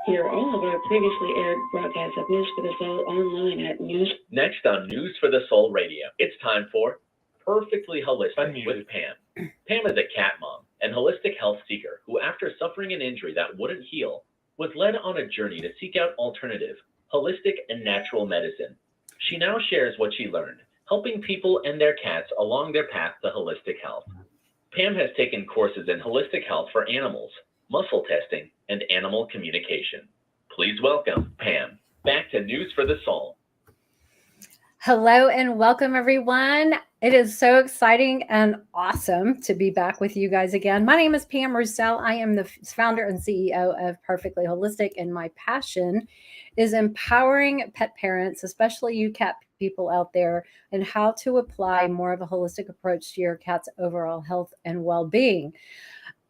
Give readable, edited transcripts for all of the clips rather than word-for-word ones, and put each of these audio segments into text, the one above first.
Hear all of our previously aired broadcasts of News for the Soul online at News. Next on News for the Soul Radio, it's time for Perfectly Holistic with Pam. Pam is a cat mom and holistic health seeker who, after suffering an injury that wouldn't heal, was led on a journey to seek out alternative, holistic, and natural medicine. She now shares what she learned, helping people and their cats along their path to holistic health. Pam has taken courses in holistic health for animals, muscle testing, and animal communication. Please welcome Pam back to News for the Soul. Hello and welcome, everyone. It is so exciting and awesome to be back with you guys again. My name is Pam Roussel. I am the founder and CEO of Purrrfectly Holistic, and my passion is empowering pet parents, especially you cat people out there, and how to apply more of a holistic approach to your cat's overall health and well-being.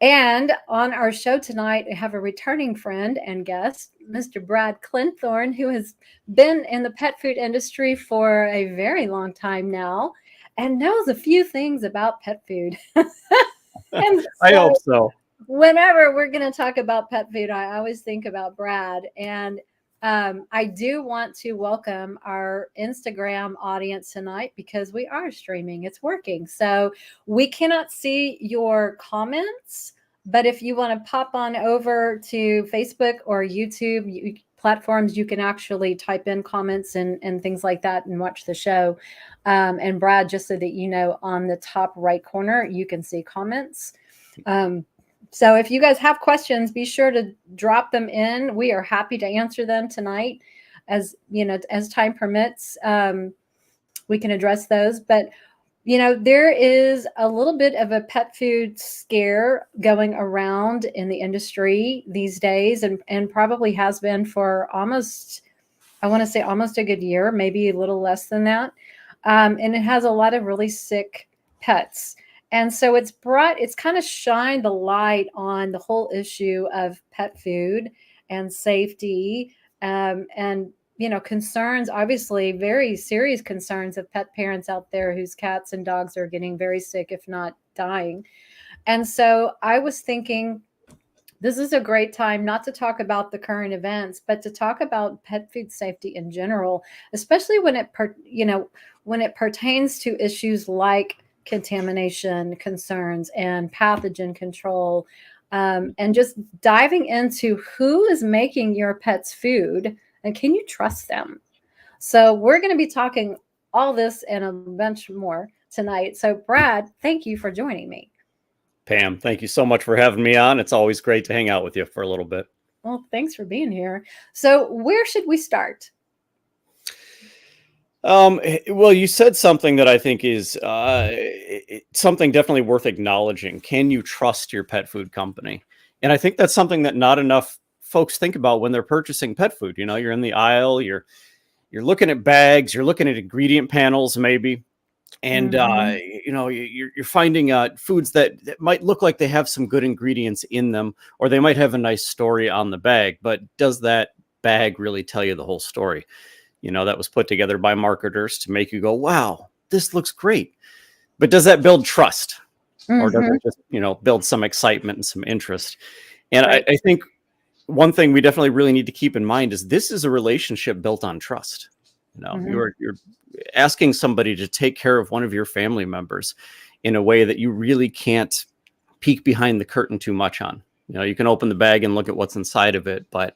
And on our show tonight, I have a returning friend and guest, Mr. Brad Clinthorne, who has been in the pet food industry for a very long time now and knows a few things about pet food. I hope so. Whenever we're going to talk about pet food, I always think about Brad. And I do want to welcome our Instagram audience tonight because we are streaming. It's working. So we cannot see your comments, but if you want to pop on over to Facebook or YouTube platforms, you can actually type in comments and things like that and watch the show. And Brad, just so that you know, on the top right corner, you can see comments. So if you guys have questions, be sure to drop them in. We are happy to answer them tonight. As you know, as time permits, we can address those. But, you know, there is a little bit of a pet food scare going around in the industry these days and probably has been for almost, I want to say almost a good year, maybe a little less than that. And it has a lot of really sick pets. And so it's kind of shined the light on the whole issue of pet food and safety and, you know, concerns, obviously very serious concerns of pet parents out there whose cats and dogs are getting very sick, if not dying. And so I was thinking this is a great time not to talk about the current events, but to talk about pet food safety in general, especially when it pertains to issues like contamination concerns and pathogen control, and just diving into who is making your pet's food and can you trust them? So we're going to be talking all this and a bunch more tonight. So Brad, thank you for joining me. Pam, thank you so much for having me on. It's always great to hang out with you for a little bit. Well, thanks for being here. So where should we start? Well, you said something that I think is something definitely worth acknowledging. Can you trust your pet food company? And I think that's something that not enough folks think about when they're purchasing pet food. You know, you're in the aisle, you're looking at bags, you're looking at ingredient panels, maybe, and you know, you're finding foods that might look like they have some good ingredients in them, or they might have a nice story on the bag. But does that bag really tell you the whole story? You know, that was put together by marketers to make you go, wow, this looks great. But does that build trust? Or does it just, you know, build some excitement and some interest? And right. I think one thing we definitely really need to keep in mind is this is a relationship built on trust. You know, you're asking somebody to take care of one of your family members in a way that you really can't peek behind the curtain too much on. You know, you can open the bag and look at what's inside of it, but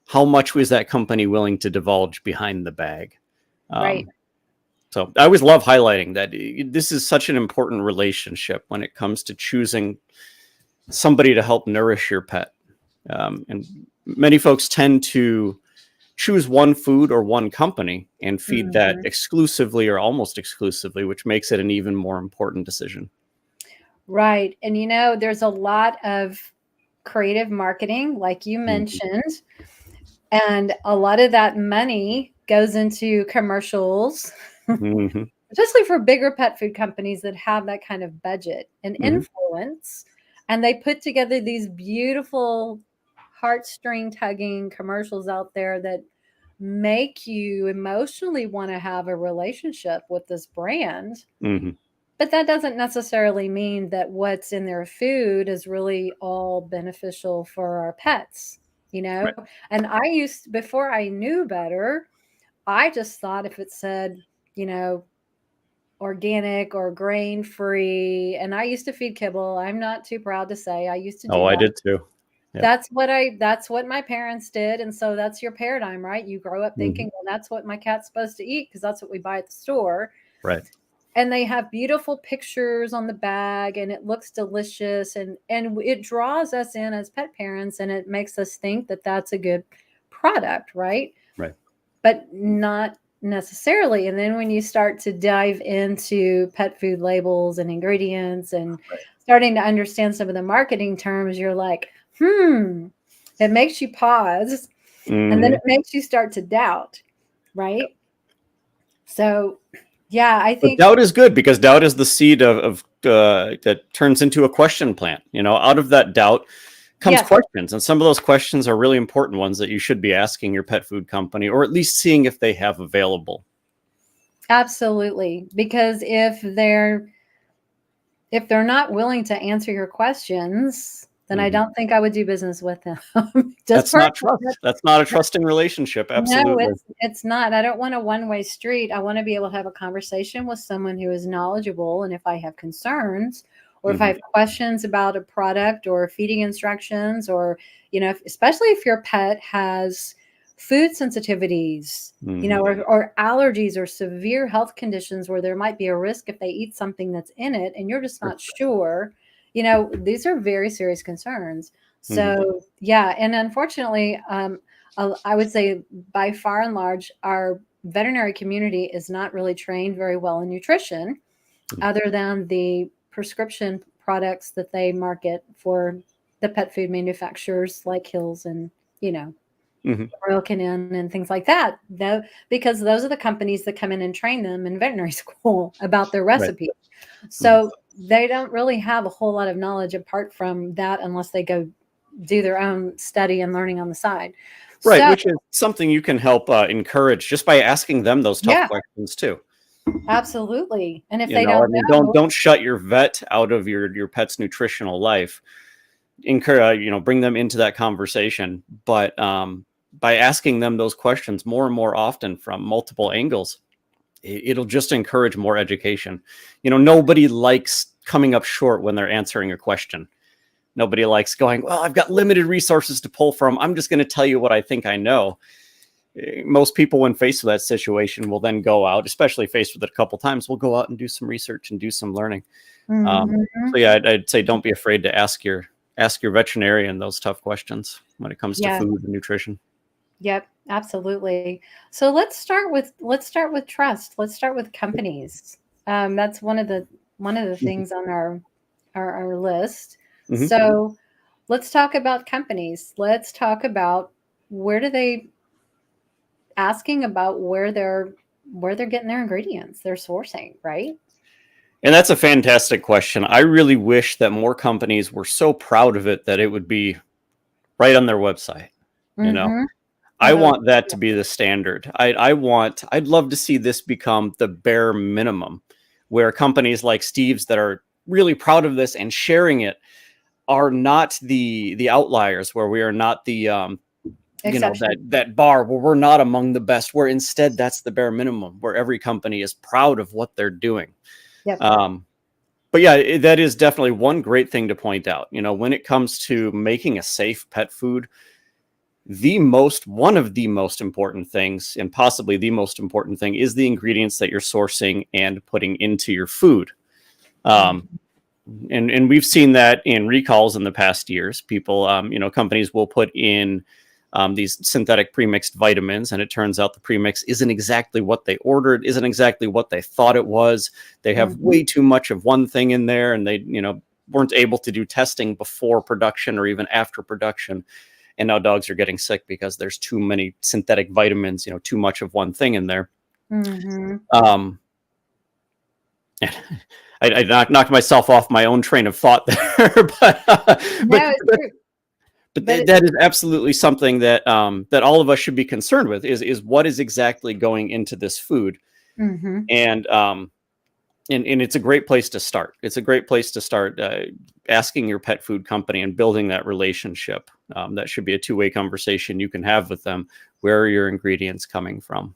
how much was that company willing to divulge behind the bag? Right. So I always love highlighting that this is such an important relationship when it comes to choosing somebody to help nourish your pet. And many folks tend to choose one food or one company and feed that exclusively or almost exclusively, which makes it an even more important decision. Right. And, you know, there's a lot of creative marketing, like you mentioned. And a lot of that money goes into commercials, especially for bigger pet food companies that have that kind of budget and influence. And they put together these beautiful heartstring tugging commercials out there that make you emotionally want to have a relationship with this brand. But that doesn't necessarily mean that what's in their food is really all beneficial for our pets. you know? Right. And before I knew better, I just thought if it said, you know, organic or grain free, and I used to feed kibble. I'm not too proud to say I used to do Oh, I that. did too. Yep. That's what my parents did. And so that's your paradigm, right? You grow up thinking, well, that's what my cat's supposed to eat because that's what we buy at the store. Right. And they have beautiful pictures on the bag and it looks delicious and it draws us in as pet parents and it makes us think that that's a good product, right? Right. But not necessarily. And then when you start to dive into pet food labels and ingredients and starting to understand some of the marketing terms, you're like, it makes you pause and then it makes you start to doubt, right? So yeah, I think doubt is good because doubt is the seed of that turns into a question plant. You know, out of that doubt comes questions, and some of those questions are really important ones that you should be asking your pet food company, or at least seeing if they have available. Absolutely, because if they're not willing to answer your questions, then I don't think I would do business with them. That's not trust. That's not a trusting relationship. Absolutely. No, it's not. I don't want a one-way street. I want to be able to have a conversation with someone who is knowledgeable. And if I have concerns or if I have questions about a product or feeding instructions, or, you know, especially if your pet has food sensitivities, you know, or allergies or severe health conditions where there might be a risk if they eat something that's in it and you're just not sure. You know, these are very serious concerns. So, yeah. And unfortunately, I would say by far and large, our veterinary community is not really trained very well in nutrition, other than the prescription products that they market for the pet food manufacturers like Hills and, you know, Royal Canin and things like that, though, because those are the companies that come in and train them in veterinary school about their recipes. So they don't really have a whole lot of knowledge apart from that unless they go do their own study and learning on the side. Right, So, which is something you can help encourage just by asking them those tough questions too. Absolutely. And if You they know, don't know, don't shut your vet out of your pet's nutritional life. Encourage, you know, bring them into that conversation, but by asking them those questions more and more often from multiple angles, it'll just encourage more education. You know, nobody likes coming up short when they're answering a question. Nobody likes going, well, I've got limited resources to pull from. I'm just going to tell you what I think I know. Most people, when faced with that situation, will then go out, especially faced with it a couple times, will go out and do some research and do some learning. So yeah, I'd say don't be afraid to ask your veterinarian those tough questions when it comes to food and nutrition. Yep, absolutely. So let's start with trust. Let's start with companies. That's one of the things on our list. So let's talk about companies. Let's talk about asking about where they're getting their ingredients, their sourcing, right? And that's a fantastic question. I really wish that more companies were so proud of it that it would be right on their website. You know, I want that to be the standard. I'd love to see this become the bare minimum, where companies like Steve's that are really proud of this and sharing it are not the outliers, where we are not the you know, that bar where we're not among the best, where instead that's the bare minimum, where every company is proud of what they're doing. But yeah, that is definitely one great thing to point out. You know, when it comes to making a safe pet food, one of the most important things, and possibly the most important thing, is the ingredients that you're sourcing and putting into your food. And we've seen that in recalls in the past years. People, you know, companies will put in these synthetic premixed vitamins, and it turns out the premix isn't exactly what they ordered, isn't exactly what they thought it was. They have way too much of one thing in there, and they, you know, weren't able to do testing before production or even after production. And now dogs are getting sick because there's too many synthetic vitamins, you know, too much of one thing in there. I knocked myself off my own train of thought there, but that is absolutely something that that all of us should be concerned with, is what is exactly going into this food. And and it's a great place to start. It's a great place to start asking your pet food company and building that relationship. That should be a two-way conversation you can have with them. Where are your ingredients coming from?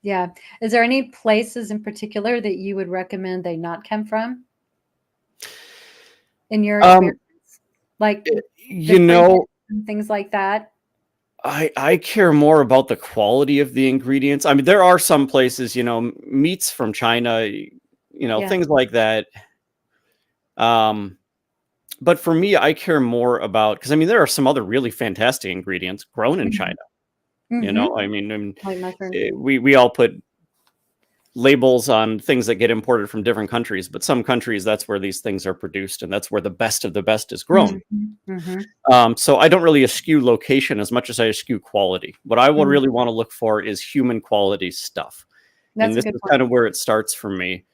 Yeah. Is there any places in particular that you would recommend they not come from in your experience? Like You know, things like that? I care more about the quality of the ingredients. I mean, there are some places, meats from China, Yeah. things like that. But for me, I care more about, because I mean, there are some other really fantastic ingredients grown in China. Mhm. I mean, Like mushrooms. we all put labels on things that get imported from different countries, but some countries, that's where these things are produced, and that's where the best of the best is grown. So I don't really eschew location as much as I eschew quality. What I will really want to look for is human quality stuff. That's And a this good is point. kind of where it starts for me.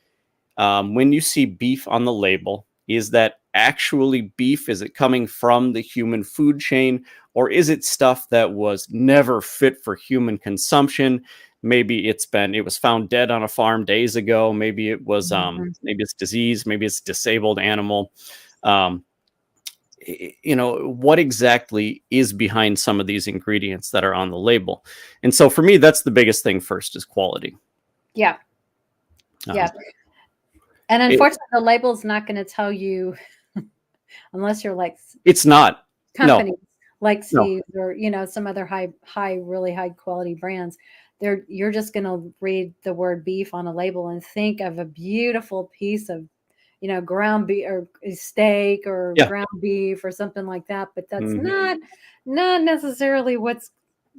When you see beef on the label, is that actually beef? Is it coming from the human food chain? Or is it stuff that was never fit for human consumption? Maybe it was found dead on a farm days ago. Maybe it was, maybe it's disease. Maybe it's disabled animal. What exactly is behind some of these ingredients that are on the label? And so for me, that's the biggest thing first, is quality. Yeah. Yeah. And unfortunately, the label's not going to tell you unless you're like it's not companies like No. Steve's or some other really high quality brands. You're just going to read the word beef on a label and think of a beautiful piece of ground beef or steak or ground beef or something like that. But that's not necessarily what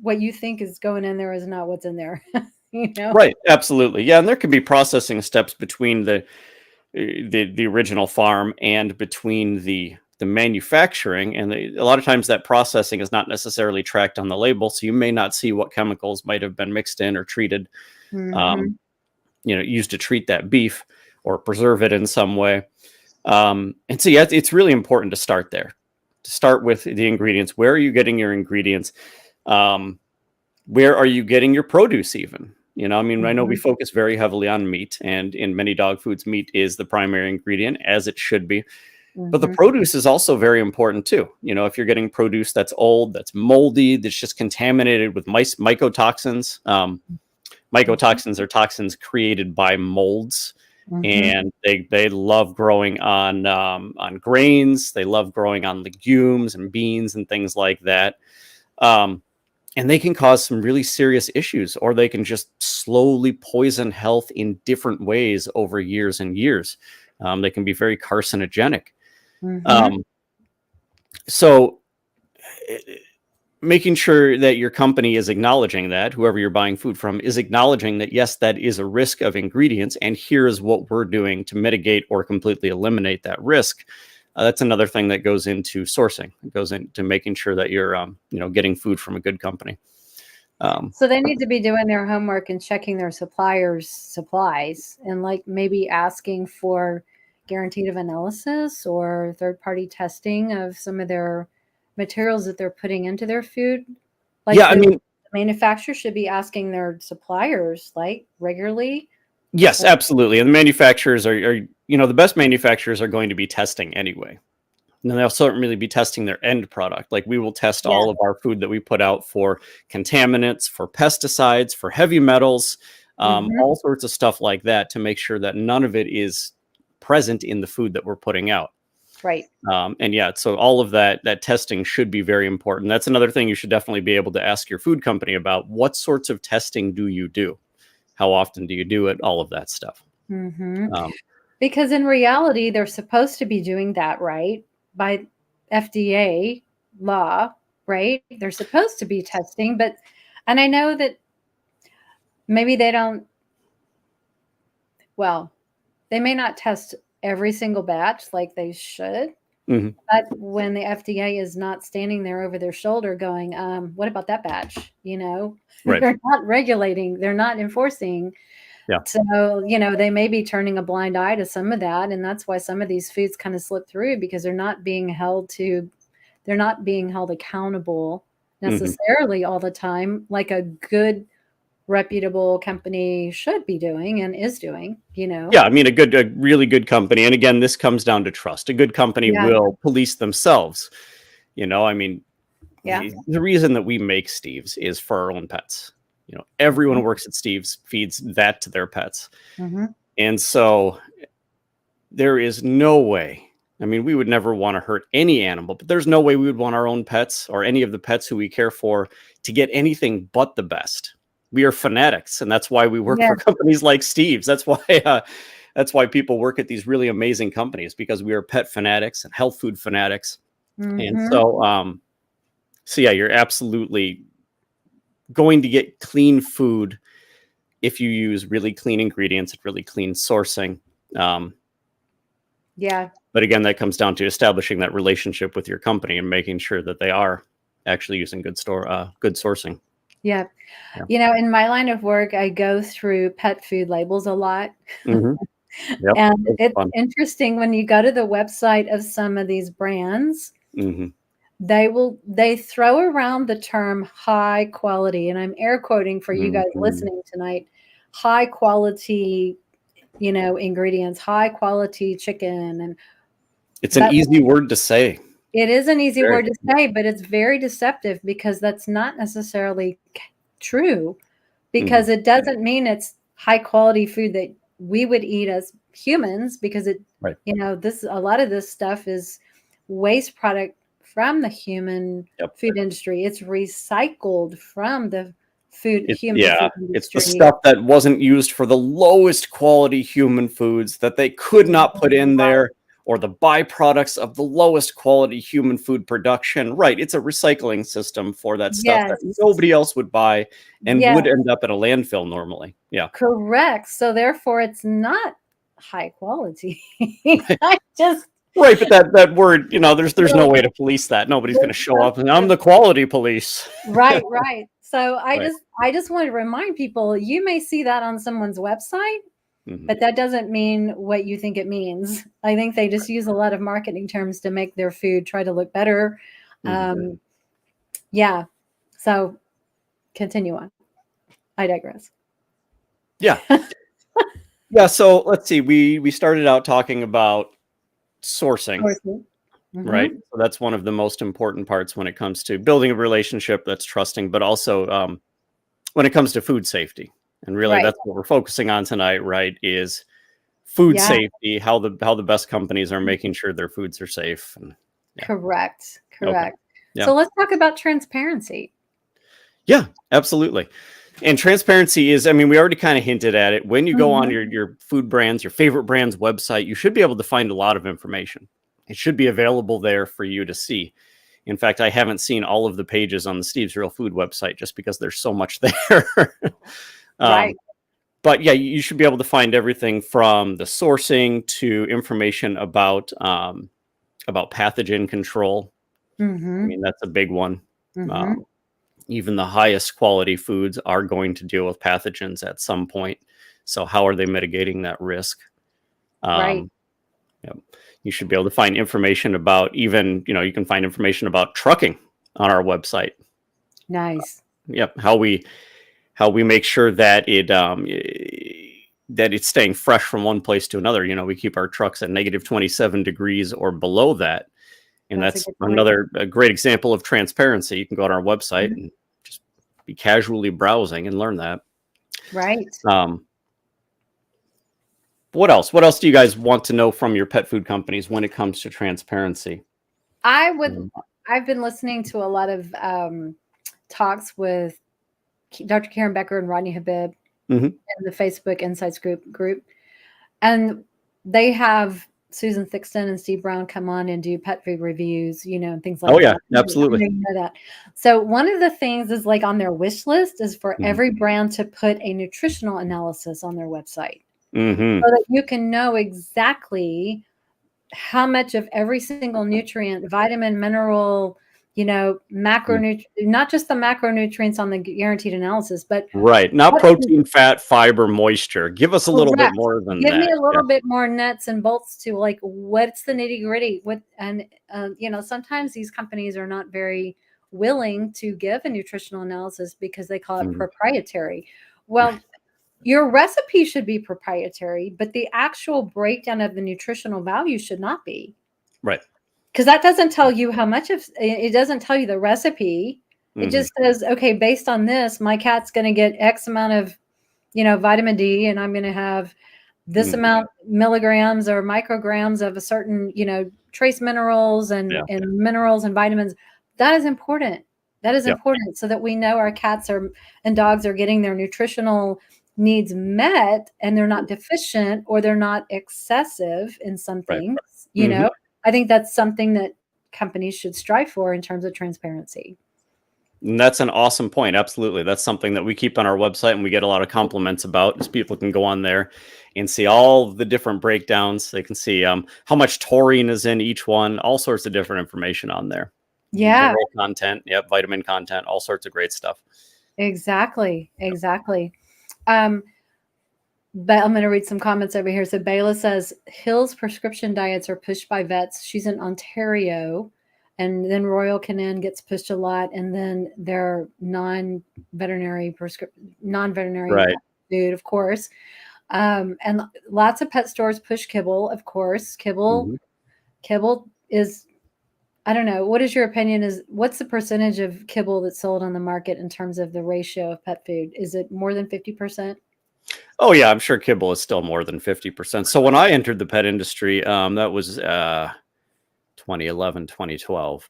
you think is going in there is not what's in there. Right. Absolutely. Yeah. And there can be processing steps between the original farm and between the manufacturing. And a lot of times that processing is not necessarily tracked on the label. So you may not see what chemicals might have been mixed in or treated, used to treat that beef or preserve it in some way. And so, yeah, it's really important to start there, to start with the ingredients. Where are you getting your ingredients? Where are you getting your produce even? I mean, I know we focus very heavily on meat, and in many dog foods, meat is the primary ingredient, as it should be. But the produce is also very important too. If you're getting produce that's old, that's moldy, that's just contaminated with mycotoxins. Mycotoxins are toxins created by molds, and they love growing on grains. They love growing on legumes and beans and things like that. And they can cause some really serious issues, or they can just slowly poison health in different ways over years and years. They can be very carcinogenic. So making sure that your company is acknowledging that, whoever you're buying food from is acknowledging that, yes, that is a risk of ingredients, and here's what we're doing to mitigate or completely eliminate that risk. That's another thing that goes into sourcing. It goes into making sure that you're, getting food from a good company. So they need to be doing their homework and checking their suppliers' supplies, and like maybe asking for guaranteed of analysis or third-party testing of some of their materials that they're putting into their food. Like, yeah, I mean, the manufacturer should be asking their suppliers like regularly. Yes, absolutely. And the manufacturers are the best manufacturers are going to be testing anyway. And they'll certainly be testing their end product. Like, we will test all of our food that we put out for contaminants, for pesticides, for heavy metals, all sorts of stuff like that, to make sure that none of it is present in the food that we're putting out. Right. And yeah, so all of that testing should be very important. That's another thing you should definitely be able to ask your food company about. What sorts of testing do you do? How often do you do it? All of that stuff. Because in reality, they're supposed to be doing that, right? By FDA law, right? They're supposed to be testing, and I know that maybe they don't, they may not test every single batch like they should. But when the FDA is not standing there over their shoulder going, what about that batch? Right. They're not regulating, they're not enforcing. Yeah. So, they may be turning a blind eye to some of that. And that's why some of these foods kind of slip through, because they're not being held accountable necessarily all the time, like a good reputable company should be doing and is doing, you know? Yeah, I mean, a really good company. And again, this comes down to trust. A good company Yeah. will police themselves. You know, I mean, Yeah. the reason that we make Steve's is for our own pets. You know, everyone who works at Steve's feeds that to their pets. Mm-hmm. And so there is no way. I mean, we would never want to hurt any animal, but there's no way we would want our own pets or any of the pets who we care for to get anything but the best. We are fanatics, and that's why we work for companies like Steve's. That's why people work at these really amazing companies, because we are pet fanatics and health food fanatics. And so yeah, you're absolutely going to get clean food if you use really clean ingredients and really clean sourcing. But again, that comes down to establishing that relationship with your company and making sure that they are actually using good sourcing. Yeah. You know, in my line of work, I go through pet food labels a lot. Yep, and it's interesting when you go to the website of some of these brands, they throw around the term high quality, and I'm air quoting for you guys listening tonight, high quality, you know, ingredients, high quality chicken. And it's an easy word to say. It is an easy word to say, but it's very deceptive, because that's not necessarily true, because it doesn't mean it's high quality food that we would eat as humans, because it, you know, a lot of this stuff is waste product from the human food industry. It's recycled from the human food industry. It's the stuff that wasn't used for the lowest quality human foods that they could not put in there, or the byproducts of the lowest quality human food production. Right. It's a recycling system for that stuff that nobody else would buy and would end up at a landfill normally. Yeah. Correct. So therefore it's not high quality. Right, but that word, you know, there's no way to police that. Nobody's going to show up and I'm the quality police. Right. So I just want to remind people, you may see that on someone's website, but that doesn't mean what you think it means. I think they just use a lot of marketing terms to make their food try to look better. Yeah. So continue on. I digress. Yeah. Yeah. So let's see. We started out talking about sourcing. Right. So that's one of the most important parts when it comes to building a relationship that's trusting, but also when it comes to food safety. And really that's what we're focusing on tonight, right? Is food safety, how the best companies are making sure their foods are safe. And, Correct. Okay. Yeah. So let's talk about transparency. Yeah, absolutely. And transparency is, I mean, we already kind of hinted at it. When you go on your food brands, your favorite brand's website, you should be able to find a lot of information. It should be available there for you to see. In fact, I haven't seen all of the pages on the Steve's Real Food website just because there's so much there. But yeah, you should be able to find everything from the sourcing to information about pathogen control. I mean, that's a big one. Even the highest quality foods are going to deal with pathogens at some point. So how are they mitigating that risk? You should be able to find information about even, you know, you can find information about trucking on our website. Nice. How we make sure that that it's staying fresh from one place to another. You know, we keep our trucks at negative 27 degrees or below that. And that's a great example of transparency. You can go on our website and just be casually browsing and learn that. Right. What else? What else do you guys want to know from your pet food companies when it comes to transparency? I've been listening to a lot of talks with Dr. Karen Becker and Rodney Habib in the Facebook Insights group. And they have Susan Thixton and Steve Brown come on and do pet food reviews, you know, and things like that. Oh yeah, absolutely. I know that. So one of the things is, like, on their wish list is for every brand to put a nutritional analysis on their website. So that you can know exactly how much of every single nutrient, vitamin, mineral, you know, macronutrients, not just the macronutrients on the guaranteed analysis, but not protein, fat, fiber, moisture. Give us a little bit more than that. Give me a little bit more nuts and bolts to, like, what's the nitty gritty. You know, sometimes these companies are not very willing to give a nutritional analysis because they call it proprietary. Well, your recipe should be proprietary, but the actual breakdown of the nutritional value should not be. Right. Because that doesn't tell you how much of it, doesn't tell you the recipe. It just says, okay, based on this, my cat's going to get X amount of, vitamin D, and I'm going to have this amount milligrams or micrograms of a certain, trace minerals and minerals and vitamins. That is important. That is important, so that we know our cats and dogs are getting their nutritional needs met, and they're not deficient or they're not excessive in some things. I think that's something that companies should strive for in terms of transparency. And that's an awesome point. Absolutely. That's something that we keep on our website and we get a lot of compliments about, as people can go on there and see all the different breakdowns. They can see how much taurine is in each one, all sorts of different information on there. Yeah. Mineral content, vitamin content, all sorts of great stuff. Exactly. But I'm going to read some comments over here. So Bayla says, Hill's prescription diets are pushed by vets. She's in Ontario. And then Royal Canin gets pushed a lot. And then their non-veterinary right. food, of course. And lots of pet stores push kibble, of course. Kibble is, I don't know. What is your opinion? What's the percentage of kibble that's sold on the market in terms of the ratio of pet food? Is it more than 50%? Oh, yeah, I'm sure kibble is still more than 50%. So when I entered the pet industry, that was 2011, 2012.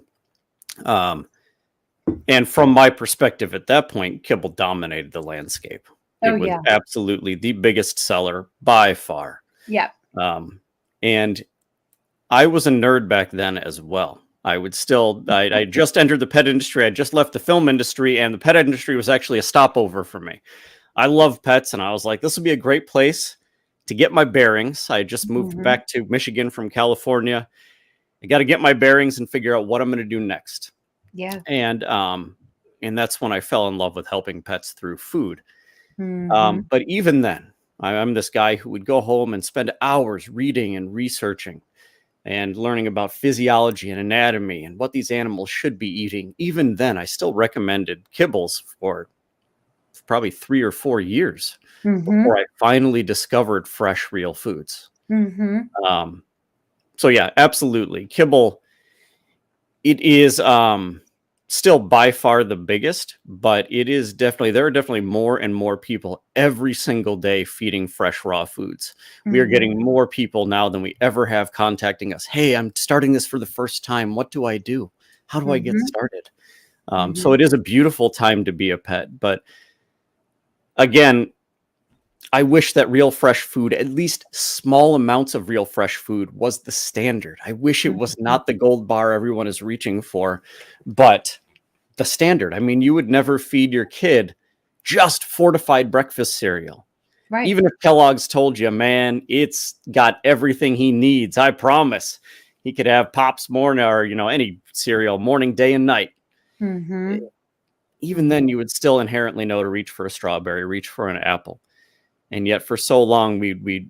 And from my perspective at that point, kibble dominated the landscape. It was absolutely the biggest seller by far. Yeah. And I was a nerd back then as well. I just entered the pet industry. I just left the film industry, and the pet industry was actually a stopover for me. I love pets, and I was like, this would be a great place to get my bearings. I just moved back to Michigan from California. I got to get my bearings and figure out what I'm going to do next. Yeah. And that's when I fell in love with helping pets through food. But even then, I'm this guy who would go home and spend hours reading and researching and learning about physiology and anatomy and what these animals should be eating. Even then, I still recommended kibbles for probably 3 or 4 years before I finally discovered fresh, real foods. So yeah, absolutely. Kibble, it is still by far the biggest, but there are definitely more and more people every single day feeding fresh, raw foods. We are getting more people now than we ever have contacting us. Hey, I'm starting this for the first time. What do I do? How do I get started? So it is a beautiful time to be a pet. But again, I wish that real fresh food, at least small amounts of real fresh food, was the standard. I wish it was not the gold bar everyone is reaching for, but the standard. I mean, you would never feed your kid just fortified breakfast cereal. Right. Even if Kellogg's told you, man, it's got everything he needs. I promise. He could have Pops morning or, any cereal morning, day, and night. Even then, you would still inherently know to reach for a strawberry, reach for an apple. And yet for so long, we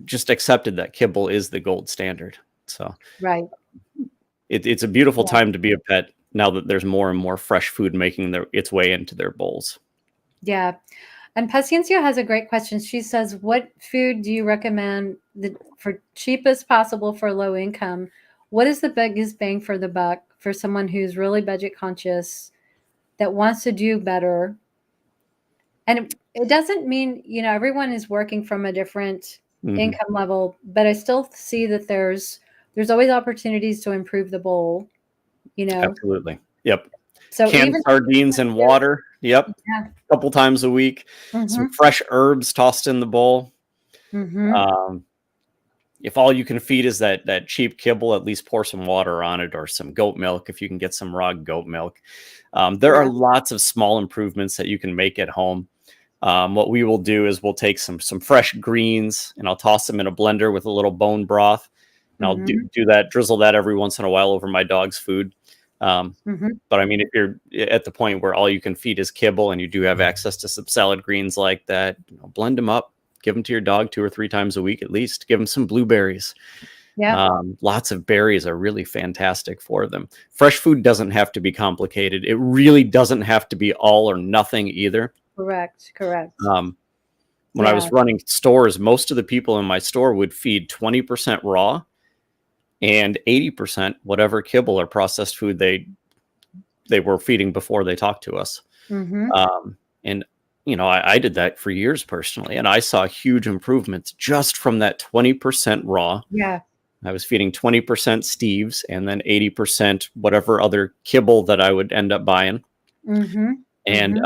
just accepted that kibble is the gold standard. So right. It's a beautiful time to be a pet now that there's more and more fresh food making its way into their bowls. Yeah. And Paciencia has a great question. She says, what food do you recommend for cheapest possible for low income? What is the biggest bang for the buck for someone who's really budget conscious that wants to do better? And it doesn't mean, everyone is working from a different income level, but I still see that there's always opportunities to improve the bowl, Absolutely. Yep. So canned sardines and water. Yep. Yeah. A couple times a week. Some fresh herbs tossed in the bowl. If all you can feed is that cheap kibble, at least pour some water on it or some goat milk if you can get some raw goat milk. There are lots of small improvements that you can make at home. What we will do is we'll take some fresh greens and I'll toss them in a blender with a little bone broth. And I'll do that, drizzle that every once in a while over my dog's food. But I mean, if you're at the point where all you can feed is kibble and you do have access to some salad greens like that, blend them up, give them to your dog 2 or 3 times a week at least. Give them some blueberries. Yeah. Lots of berries are really fantastic for them. Fresh food doesn't have to be complicated. It really doesn't have to be all or nothing either. Correct. When I Yeah. was running stores, most of the people in my store would feed 20% raw and 80% whatever kibble or processed food they were feeding before they talked to us. Mm-hmm. And I did that for years personally, and I saw huge improvements just from that 20% raw. Yeah. I was feeding 20% Steve's and then 80% whatever other kibble that I would end up buying. Mm-hmm. And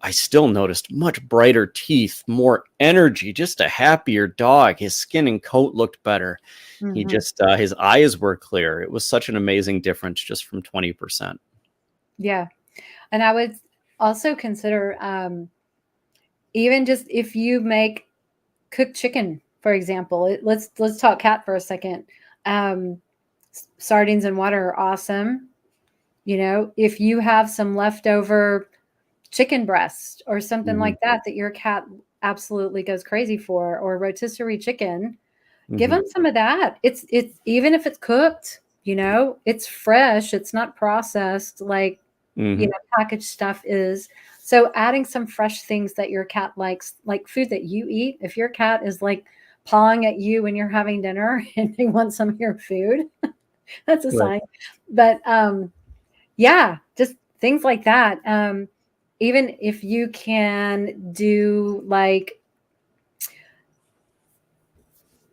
I still noticed much brighter teeth, more energy, just a happier dog. His skin and coat looked better. He just, his eyes were clear. It was such an amazing difference just from 20%. Yeah. And I would also consider even just if you make cooked chicken, for example, let's talk cat for a second. Sardines and water are awesome. If you have some leftover chicken breast or something like that your cat absolutely goes crazy for, or rotisserie chicken, give them some of that. It's even if it's cooked, it's fresh, it's not processed like packaged stuff is. So adding some fresh things that your cat likes, like food that you eat. If your cat is like pawing at you when you're having dinner and they want some of your food, that's a sign. But yeah, just things like that. Even if you can do like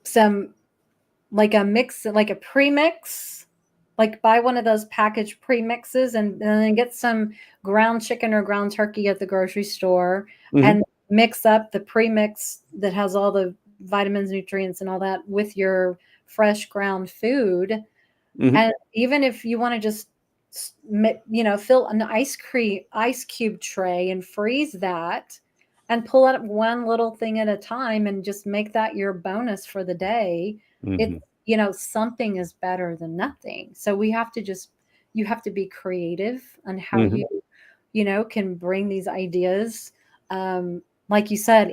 some, like a mix, like a premix, like buy one of those packaged premixes and then get some ground chicken or ground turkey at the grocery store and mix up the premix that has all the vitamins, nutrients, and all that with your fresh ground food. And even if you want to just, fill an ice cube tray and freeze that and pull out one little thing at a time and just make that your bonus for the day. Something is better than nothing. So you have to be creative on how you can bring these ideas. Like you said,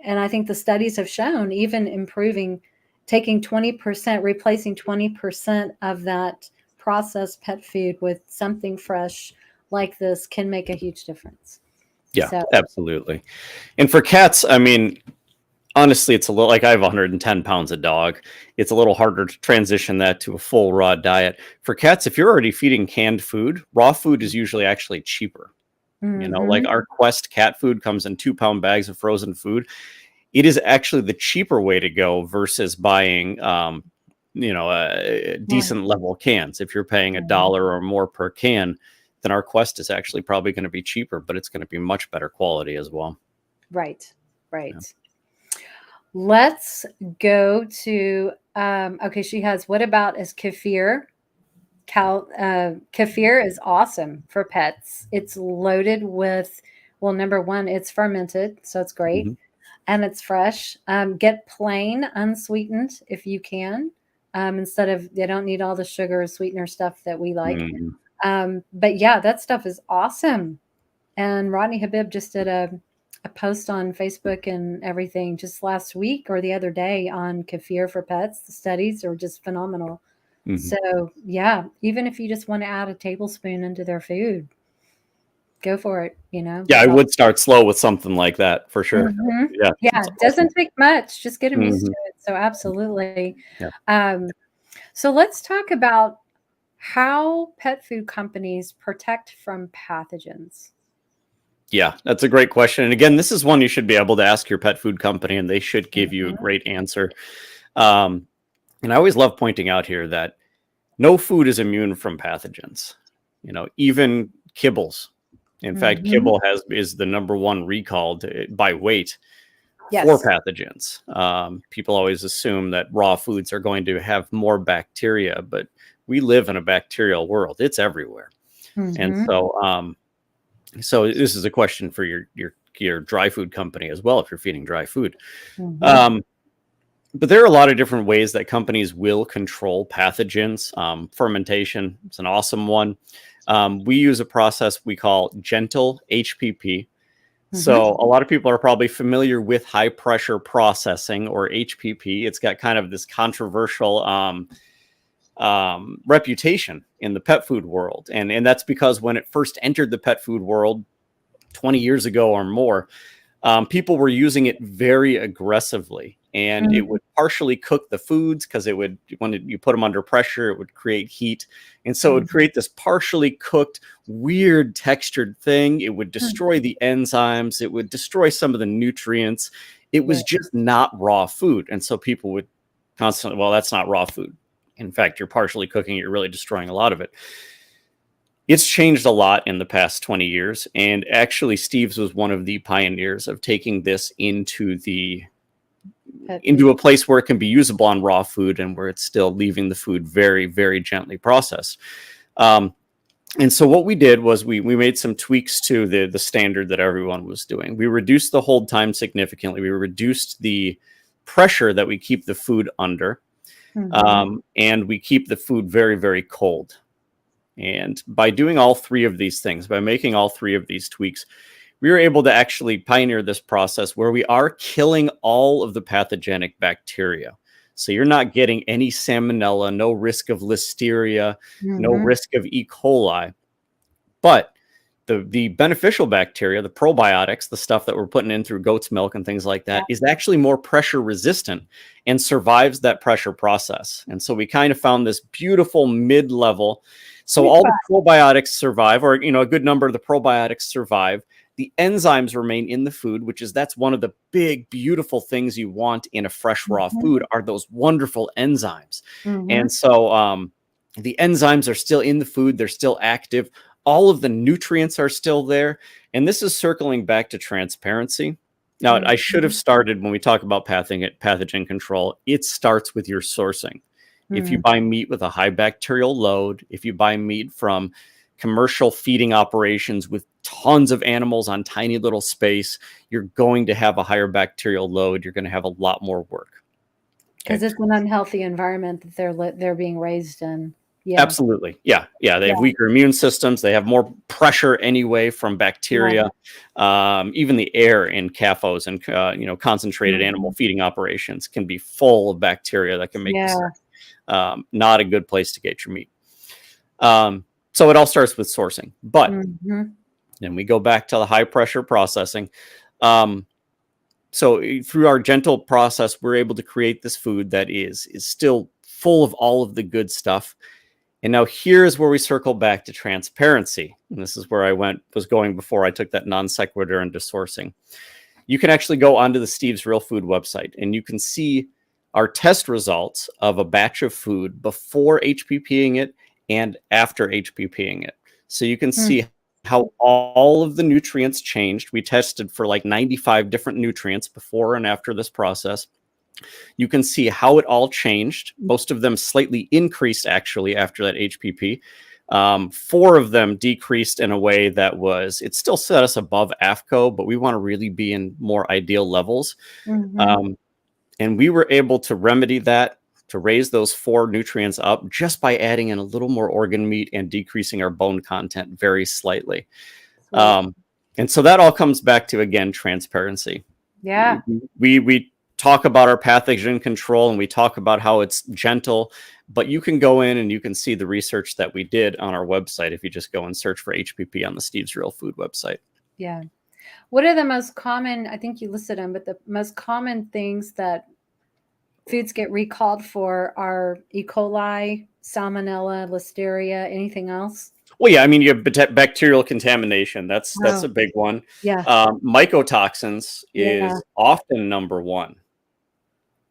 and I think the studies have shown even improving, taking 20%, replacing 20% of that processed pet food with something fresh like this can make a huge difference. Yeah, absolutely. And for cats, I mean, honestly, it's a little like I have 110 pounds of dog. It's a little harder to transition that to a full raw diet. For cats, if you're already feeding canned food, raw food is usually actually cheaper. Like our Quest cat food comes in 2-pound bags of frozen food. It is actually the cheaper way to go versus buying, decent level cans. If you're paying $1 or more per can, then our Quest is actually probably going to be cheaper, but it's going to be much better quality as well. Right. Yeah. Let's go to, okay, she has, what about is kefir? Kefir is awesome for pets. It's loaded with, well, number one, it's fermented, so it's great. And it's fresh. Get plain unsweetened if you can. Instead of, they don't need all the sugar sweetener stuff that we like. But yeah, that stuff is awesome. And Rodney Habib just did a post on Facebook and everything just last week or the other day on kefir for pets. The studies are just phenomenal. So yeah, even if you just want to add a tablespoon into their food, go for it. Yeah, I would start slow with something like that for sure. Yeah, it doesn't take much. Just get them used to it. So absolutely. So let's talk about how pet food companies protect from pathogens. Yeah, that's a great question. And again, this is one you should be able to ask your pet food company, and they should give you a great answer. And I always love pointing out here that no food is immune from pathogens. Even kibbles. In fact, kibble is the number one recalled by weight for pathogens. People always assume that raw foods are going to have more bacteria, but we live in a bacterial world. It's everywhere. And so this is a question for your dry food company as well, if you're feeding dry food. But there are a lot of different ways that companies will control pathogens. Fermentation is an awesome one. We use a process we call gentle HPP. So a lot of people are probably familiar with high pressure processing, or HPP. It's got kind of this controversial reputation in the pet food world. And that's because when it first entered the pet food world 20 years ago or more, people were using it very aggressively, and it would partially cook the foods because it would, when you put them under pressure, it would create heat. And so it would create this partially cooked, weird textured thing. It would destroy the enzymes. It would destroy some of the nutrients. It was just not raw food. And so people would constantly, well, that's not raw food. In fact, you're partially cooking it, you're really destroying a lot of it. It's changed a lot in the past 20 years. And actually, Steve's was one of the pioneers of taking this into a place where it can be usable on raw food and where it's still leaving the food very, very gently processed. And so what we did was we made some tweaks to the standard that everyone was doing. We reduced the hold time significantly. We reduced the pressure that we keep the food under. And we keep the food very, very cold. And by doing all three of these things, by making all three of these tweaks, we were able to actually pioneer this process where we are killing all of the pathogenic bacteria. So you're not getting any salmonella, no risk of listeria, no risk of E. coli. But the beneficial bacteria, the probiotics, the stuff that we're putting in through goat's milk and things like that, is actually more pressure resistant and survives that pressure process. And so we kind of found this beautiful mid-level. So all the probiotics survive, or, a good number of the probiotics survive. The enzymes remain in the food, that's one of the big, beautiful things you want in a fresh raw food, are those wonderful enzymes. And so the enzymes are still in the food. They're still active. All of the nutrients are still there. And this is circling back to transparency. Now, I should have started when we talk about pathogen control. It starts with your sourcing. If you buy meat with a high bacterial load, if you buy meat from commercial feeding operations with tons of animals on tiny little space, you're going to have a higher bacterial load. You're going to have a lot more work. Because it's an unhealthy environment that they're being raised in. Absolutely. Yeah. They have weaker immune systems. They have more pressure anyway from bacteria. Even the air in CAFOs and concentrated animal feeding operations can be full of bacteria that can make you sick. Not a good place to get your meat. So it all starts with sourcing, but then we go back to the high pressure processing. So through our gentle process, we're able to create this food that is still full of all of the good stuff. And now here's where we circle back to transparency. And this is where I was going before I took that non sequitur into sourcing. You can actually go onto the Steve's Real Food website, and you can see our test results of a batch of food before HPPing it and after HPPing it. So you can see how all of the nutrients changed. We tested for like 95 different nutrients before and after this process. You can see how it all changed. Most of them slightly increased actually after that HPP. 4 of them decreased in a way that it still set us above AFCO, but we want to really be in more ideal levels. And we were able to remedy that, to raise those 4 nutrients up just by adding in a little more organ meat and decreasing our bone content very slightly. And so that all comes back to, again, transparency. We talk about our pathogen control and we talk about how it's gentle, but you can go in and you can see the research that we did on our website if you just go and search for HPP on the Steve's Real Food website. What are the most common, I think you listed them, but the most common things that foods get recalled for are E. coli, salmonella, listeria, anything else? Well, yeah, I mean, you have bacterial contamination. That's a big one. Mycotoxins is often number one.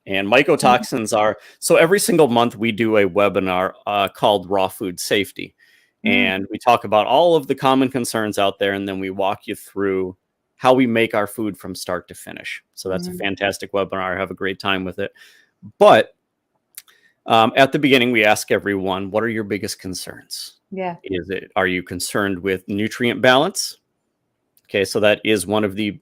And mycotoxins so every single month we do a webinar called Raw Food Safety. And we talk about all of the common concerns out there, and then we walk you through how we make our food from start to finish. So that's a fantastic webinar. I have a great time with it. But at the beginning, we ask everyone, what are your biggest concerns? Are you concerned with nutrient balance? Okay, so that is one of the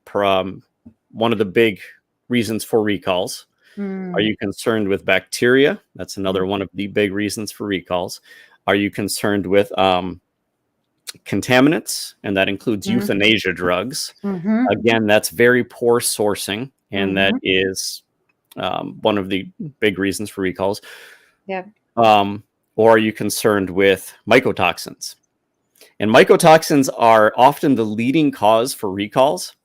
big reasons for recalls. Are you concerned with bacteria? That's another one of the big reasons for recalls. Are you concerned with contaminants, and that includes euthanasia drugs. Again, that's very poor sourcing, and that is one of the big reasons for recalls. Yeah. Or are you concerned with mycotoxins? And mycotoxins are often the leading cause for recalls,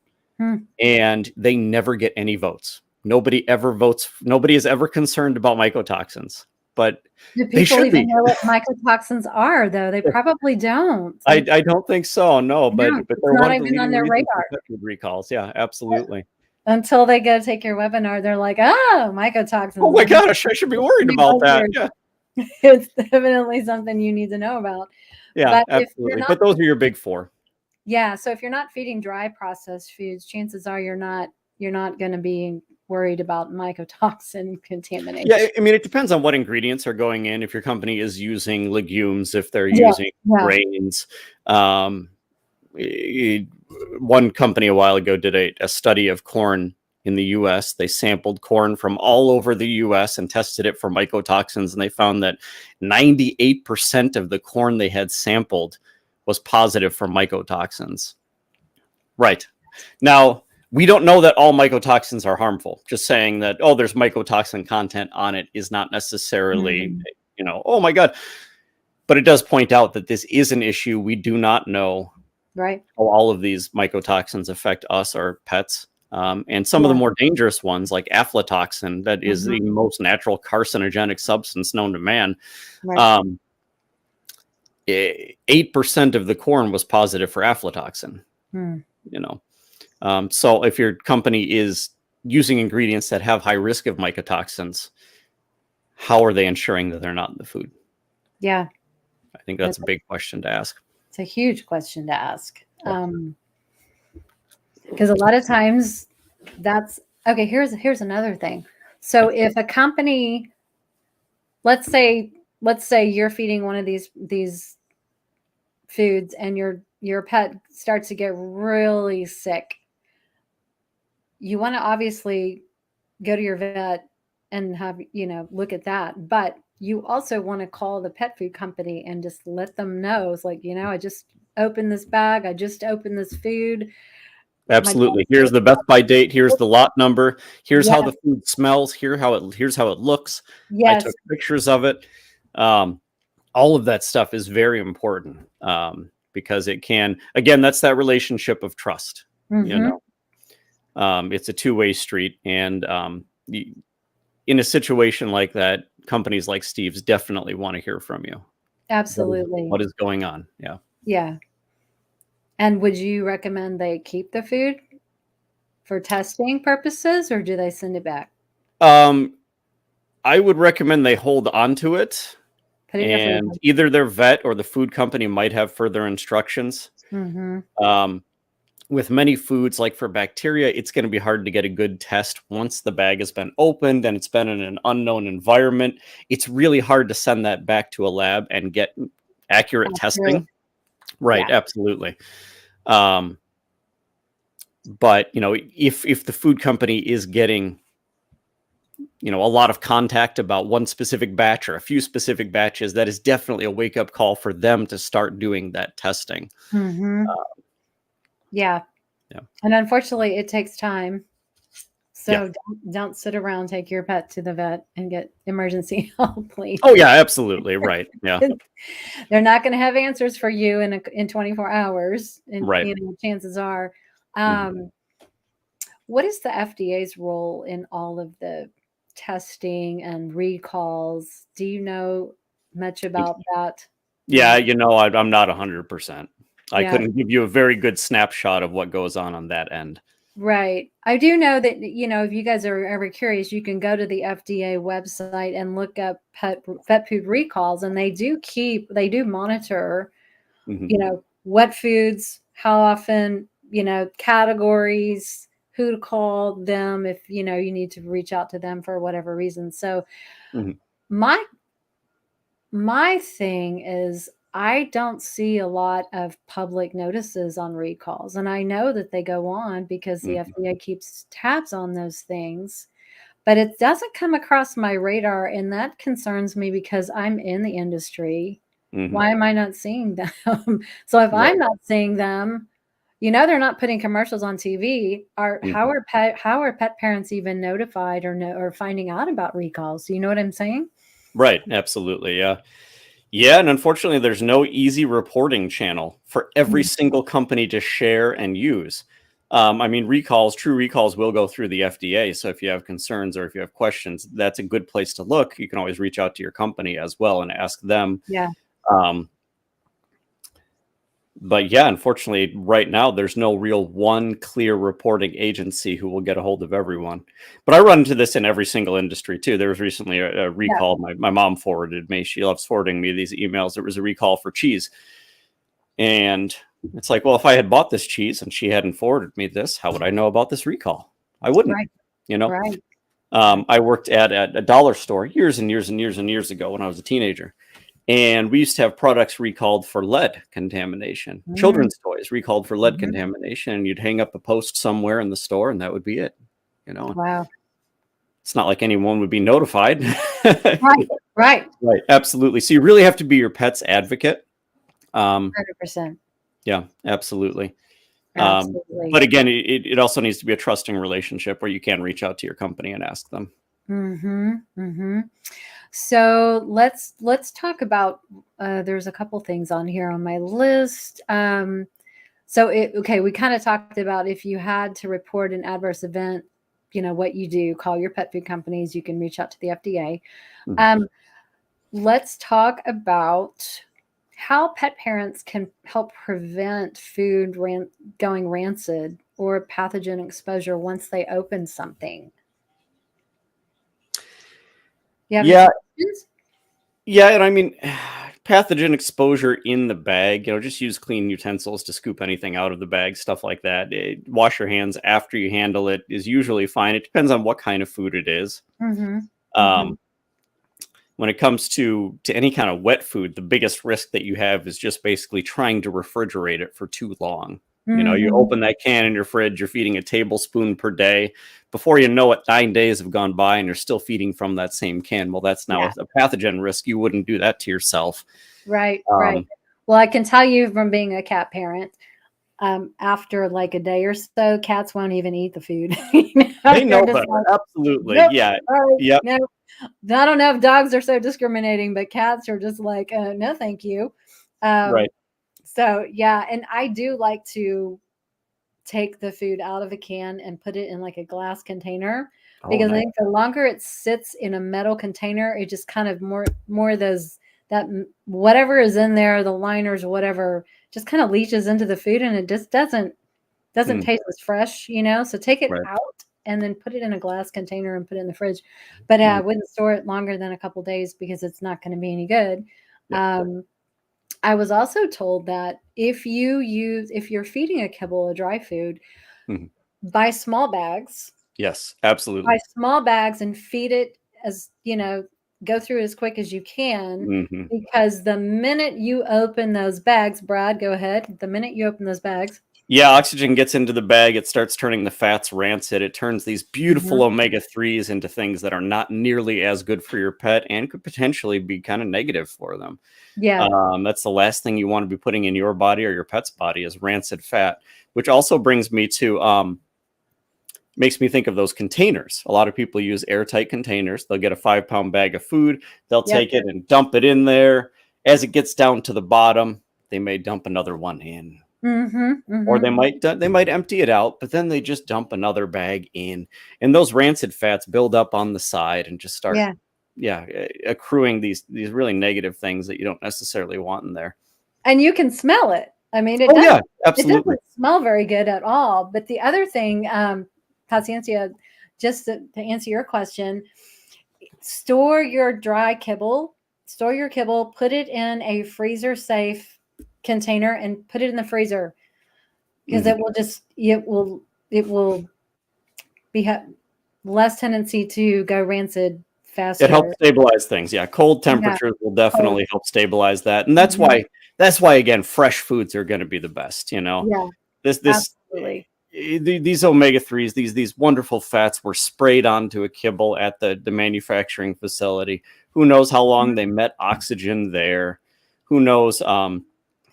and they never get any votes. Nobody ever votes. Nobody is ever concerned about mycotoxins, but do they people should even be. know what mycotoxins are, though? They probably don't. I don't think so. No, but No, it's they're not one of the even on leading their reasons for radar. pet food recalls. Yeah, absolutely. Until they go take your webinar, they're like, "Oh, mycotoxins." Oh my gosh, I should be worried about that. Yeah, It's definitely something you need to know about. yeah, But if you're absolutely. not, But those are your big four. yeah, so if you're not feeding dry processed foods, chances are you're not going to be worried about mycotoxin contamination. Yeah, I mean, it depends on what ingredients are going in. If your company is using legumes, if they're Yeah, using grains. One company a while ago did a study of corn in the US. They sampled corn from all over the US and tested it for mycotoxins, and they found that 98% of the corn they had sampled was positive for mycotoxins. Right. Now, we don't know that all mycotoxins are harmful. Just saying that, oh, there's mycotoxin content on it is not necessarily, oh my God. But it does point out that this is an issue. We do not know right. how all of these mycotoxins affect us or pets. And some of the more dangerous ones, like aflatoxin, that is the most natural carcinogenic substance known to man. Right. 8% of the corn was positive for aflatoxin. So if your company is using ingredients that have high risk of mycotoxins, how are they ensuring that they're not in the food? Yeah. I think that's a big question to ask. It's a huge question to ask. Because a lot of times that's okay. Here's another thing. So if a company, let's say you're feeding one of these foods and your pet starts to get really sick, you want to obviously go to your vet and have, look at that. But you also want to call the pet food company and just let them know. It's like, I just opened this bag. I just opened this food. Absolutely. Here's the best by date. Here's the lot number. Here's how the food smells. Here's how it looks. Yes. I took pictures of it. All of that stuff is very important because it can, again, that's that relationship of trust. It's a two-way street. And in a situation like that, companies like Steve's definitely want to hear from you. Absolutely. What is going on? Yeah. Yeah. And would you recommend they keep the food for testing purposes, or do they send it back? I would recommend they hold on to it, and either their vet or the food company might have further instructions. With many foods, like for bacteria, it's going to be hard to get a good test once the bag has been opened and it's been in an unknown environment. It's really hard to send that back to a lab and get accurate testing. Right, yeah. Absolutely. But if the food company is getting a lot of contact about one specific batch or a few specific batches, that is definitely a wake-up call for them to start doing that testing. Yeah. And unfortunately it takes time. So don't sit around, take your pet to the vet and get emergency help, please. Oh yeah, absolutely. Right. Yeah. They're not going to have answers for you in 24 hours. And, right. Chances are. What is the FDA's role in all of the testing and recalls? Do you know much about that? Yeah, I'm not 100%. I couldn't give you a very good snapshot of what goes on that end. Right. I do know that, if you guys are ever curious, you can go to the FDA website and look up pet food recalls, and they do monitor, what foods, how often, categories, who to call them if, you need to reach out to them for whatever reason. So my thing is, I don't see a lot of public notices on recalls. And I know that they go on because the FDA keeps tabs on those things, but it doesn't come across my radar. And that concerns me because I'm in the industry. Mhm. Why am I not seeing them? So if Right. I'm not seeing them, they're not putting commercials on TV. How Mhm. are pet parents even notified or finding out about recalls? You know what I'm saying? Right. Absolutely. Yeah. Yeah. And unfortunately, there's no easy reporting channel for every Mm. single company to share and use. I mean, true recalls will go through the FDA. So if you have concerns or if you have questions, that's a good place to look. You can always reach out to your company as well and ask them. Yeah. Um, but yeah, unfortunately, right now, there's no real one clear reporting agency who will get a hold of everyone. But I run into this in every single industry too. There was recently a Yeah. recall my mom forwarded me. She loves forwarding me these emails. There was a recall for cheese. And it's like, well, if I had bought this cheese and she hadn't forwarded me this, how would I know about this recall? I wouldn't, Right. you know? Right. Right. I worked at a dollar store years and years and years and years ago when I was a teenager. And we used to have products recalled for lead contamination, Mm. children's toys recalled for lead Mhm. contamination. And you'd hang up a post somewhere in the store and that would be it. You know, Wow. it's not like anyone would be notified. Right. Right. Right. Absolutely. So you really have to be your pet's advocate. Um, 100%. yeah, absolutely. Absolutely. But again, it also needs to be a trusting relationship where you can reach out to your company and ask them. Mm-hmm. Mm-hmm. So let's talk about. There's a couple things on here on my list. Okay, we kind of talked about if you had to report an adverse event, what you do. Call your pet food companies. You can reach out to the FDA. Mhm. Let's talk about how pet parents can help prevent food going rancid or pathogen exposure once they open something. You have any Yeah, questions? yeah, and I mean, pathogen exposure in the bag. Just use clean utensils to scoop anything out of the bag, stuff like that. Wash your hands after you handle it is usually fine. It depends on what kind of food it is. Mm-hmm. Mm-hmm. Um, when it comes to any kind of wet food, the biggest risk that you have is just basically trying to refrigerate it for too long. You Mm-hmm. open that can in your fridge, you're feeding a tablespoon per day. Before you know it, 9 days have gone by and you're still feeding from that same can. Well, that's now Yeah. a pathogen risk. You wouldn't do that to yourself. Right. Right. Um, Well, I can tell you from being a cat parent, after like a day or so, cats won't even eat the food. they They're know just better. like, Absolutely. nope, Yeah. sorry, Yep. no. I don't know if dogs are so discriminating, but cats are just like, no, thank you. Um, Right. so yeah, and I do like to take the food out of a can and put it in like a glass container Oh, because I nice. think the longer it sits in a metal container, it just kind of more of those whatever is in there, the liners, whatever, just kind of leaches into the food and it just doesn't Mm, taste as fresh, So take it right. out and then put it in a glass container and put it in the fridge. But I Mm, wouldn't store it longer than a couple days because it's not going to be any good. yeah. Um, I was also told that if you're feeding a kibble, a dry food, Mhm. buy small bags, Yes. buy Absolutely. small bags and feed it as, go through it as quick as you can. Hmm. Because the minute you open those bags, Brad, go ahead. The minute you open those bags, Yeah, oxygen gets into the bag. It starts turning the fats rancid. It turns these beautiful Mhm. omega-3s into things that are not nearly as good for your pet and could potentially be kind of negative for them. Yeah, That's the last thing you want to be putting in your body or your pet's body is rancid fat, which also brings me to makes me think of those containers. A lot of people use airtight containers. They'll get a 5-pound bag of food. They'll yep. take it and dump it in there. As it gets down to the bottom, they may dump another one in. Mhm, Or mhm. they might empty it out, but then they just dump another bag in, and those rancid fats build up on the side and just start, Yeah, yeah, accruing these really negative things that you don't necessarily want in there. and you can smell it. I mean, it Oh yeah, doesn't it absolutely. doesn't smell very good at all. But the other thing, Paciencia, just to answer your question, store your dry kibble, put it in a freezer safe container and put it in the freezer because Mhm. it will be less tendency to go rancid It helps faster. stabilize things. Yeah, cold Yeah, temperatures will cold. definitely help stabilize that, and Mhm. that's why again, fresh foods are going to be the best. Yeah, This absolutely. these omega-3s, these wonderful fats were sprayed onto a kibble at the manufacturing facility. Who knows how long they met oxygen there? Who knows, Who how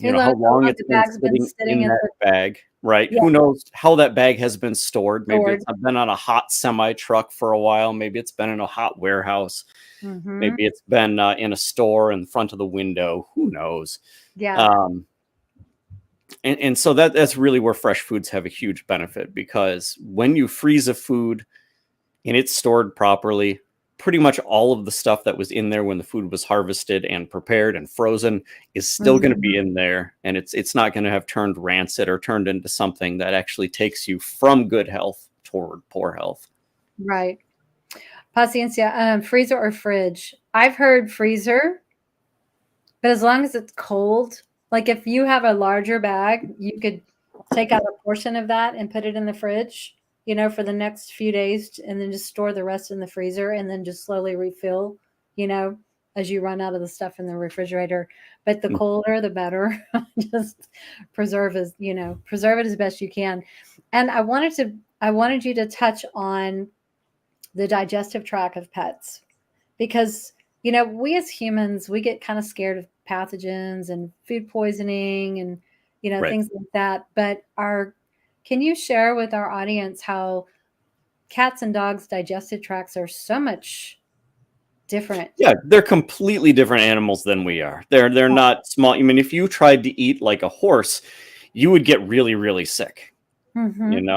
knows how long long it's the been bag's been sitting sitting in in that the bag, right? yeah, Who knows how that bag has been stored? Maybe stored. it's been on a hot semi truck for a while. Maybe it's been in a hot warehouse. Mm-hmm. Maybe it's been in a store in front of the window. Who knows? Yeah. Um, and so that's really where fresh foods have a huge benefit, because when you freeze a food and it's stored properly, pretty much all of the stuff that was in there when the food was harvested and prepared and frozen is still going to be Mm-hmm. in there, and it's not going to have turned rancid or turned into something that actually takes you from good health toward poor health. Right. Paciencia, freezer or fridge? I've heard freezer, but as long as it's cold, like if you have a larger bag, you could take out a portion of that and put it in the fridge, for the next few days, and then just store the rest in the freezer and then just slowly refill, as you run out of the stuff in the refrigerator. But the colder, the better. Just preserve it as best you can. And I wanted you to touch on the digestive tract of pets, because we as humans, we get kind of scared of pathogens and food poisoning and Right. things like that. But can you share with our audience how cats and dogs digestive tracts are so much different? Yeah, they're completely different animals than we are. They're not small. I mean, if you tried to eat like a horse, you would get really, really sick. Mm-hmm.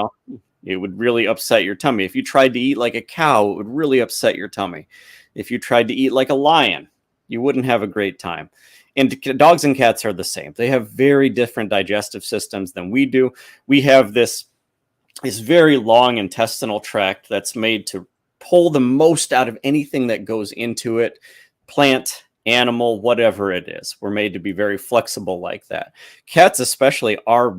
It would really upset your tummy. If you tried to eat like a cow, it would really upset your tummy. If you tried to eat like a lion, you wouldn't have a great time. And dogs and cats are the same. They have very different digestive systems than we do. We have this very long intestinal tract that's made to pull the most out of anything that goes into it, plant, animal, whatever it is. We're made to be very flexible like that. Cats especially are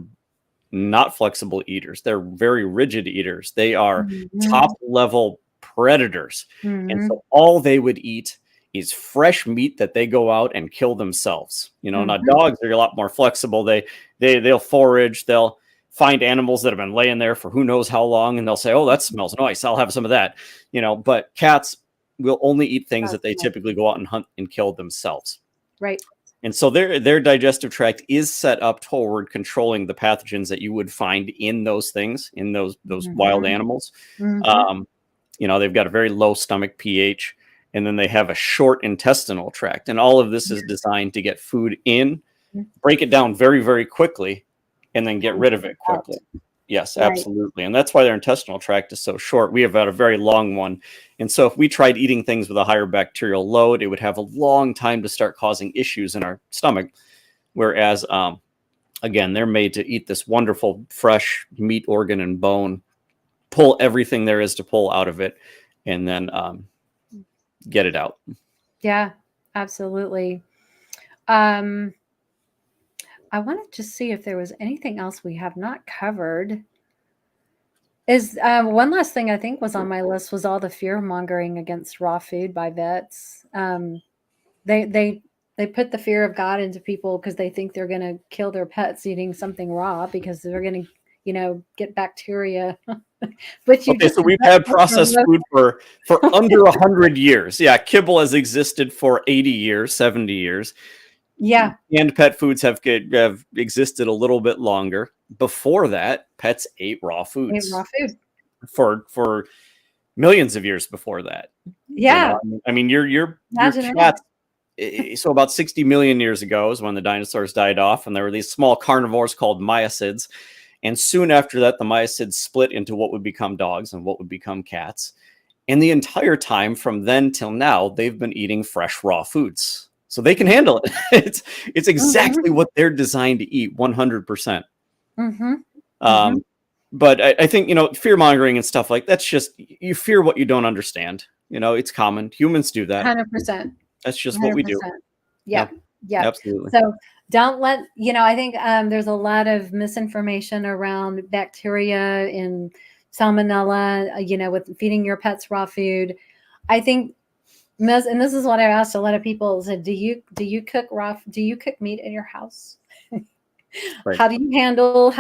not flexible eaters. They're very rigid eaters. They are Mm-hmm. top level predators. And Mm-hmm. so all they would eat is fresh meat that they go out and kill themselves. Now Mm-hmm. dogs are a lot more flexible. They'll forage, they'll find animals that have been laying there for who knows how long, and they'll say, "Oh, that smells nice. I'll have some of that." But cats will only eat things that they typically go out and hunt and kill themselves. Right. And so their digestive tract is set up toward controlling the pathogens that you would find in those things, in those Mm-hmm. wild animals. Mm-hmm. They've got a very low stomach pH, and then they have a short intestinal tract. And all of this is designed to get food in, break it down very, very quickly, and then get rid of it quickly. Yes, Right. absolutely. And that's why their intestinal tract is so short. We have got a very long one. And so if we tried eating things with a higher bacterial load, it would have a long time to start causing issues in our stomach. Whereas, again, they're made to eat this wonderful, fresh meat, organ, and bone, pull everything there is to pull out of it, and then get it out. Yeah, absolutely. I wanted to see if there was anything else we have not covered. Is one last thing I think was on my list was all the fear mongering against raw food by vets. They put the fear of God into people because they think they're going to kill their pets eating something raw because they're going to, get bacteria. But you Okay, just so we've had processed food for under 100 years. Yeah, kibble has existed for 80 years, 70 years. Yeah. And pet foods have existed a little bit longer. Before that, pets ate raw foods Raw food. for millions of years before that. Yeah. I mean, your Imagine cat. So about 60 million years ago is when the dinosaurs died off, and there were these small carnivores called maiacids. And soon after that, the maiacids split into what would become dogs and what would become cats. And the entire time from then till now, they've been eating fresh raw foods. So they can handle it. It's exactly what they're designed to eat, 100%. But I think, fear mongering and stuff like that's just, you fear what you don't understand. It's common. Humans do that. 100%. That's just what we do. Yeah. Yeah. Absolutely. So don't let, I think there's a lot of misinformation around bacteria and salmonella, with feeding your pets raw food. I think, and this is what I asked a lot of people, is do you cook meat in your house? Right. How do you handle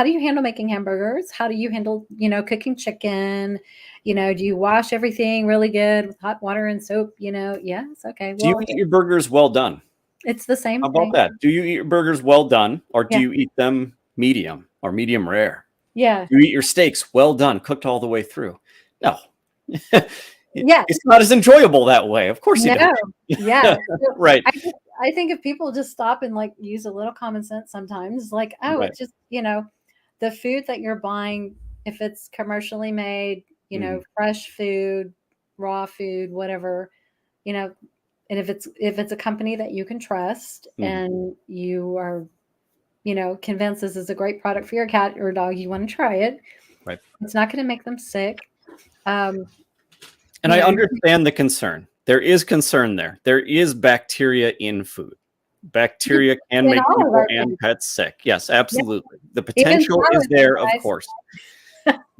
making hamburgers? How do you handle, cooking chicken? Do you wash everything really good with hot water and soap? Yes. Okay. Do you eat your burgers well done? It's the same How about thing. that? Do you eat your burgers well done, or do Yeah. you eat them medium or medium rare? Yeah. Do you eat your steaks well done, cooked all the way through? No. Yeah. It's not as enjoyable that way. Of course you No. don't. Yeah. So Right. I think if people just stop and like use a little common sense sometimes, like, oh, Right. it's just, the food that you're buying, if it's commercially made, fresh food, raw food, whatever, and if it's a company that you can trust and you are, convinced this is a great product for your cat or dog, you want to try it. Right. It's not going to make them sick. And I understand the concern. There is concern there. There is bacteria in food. Bacteria can make people and pets sick. Yes, absolutely. The potential is there, of course.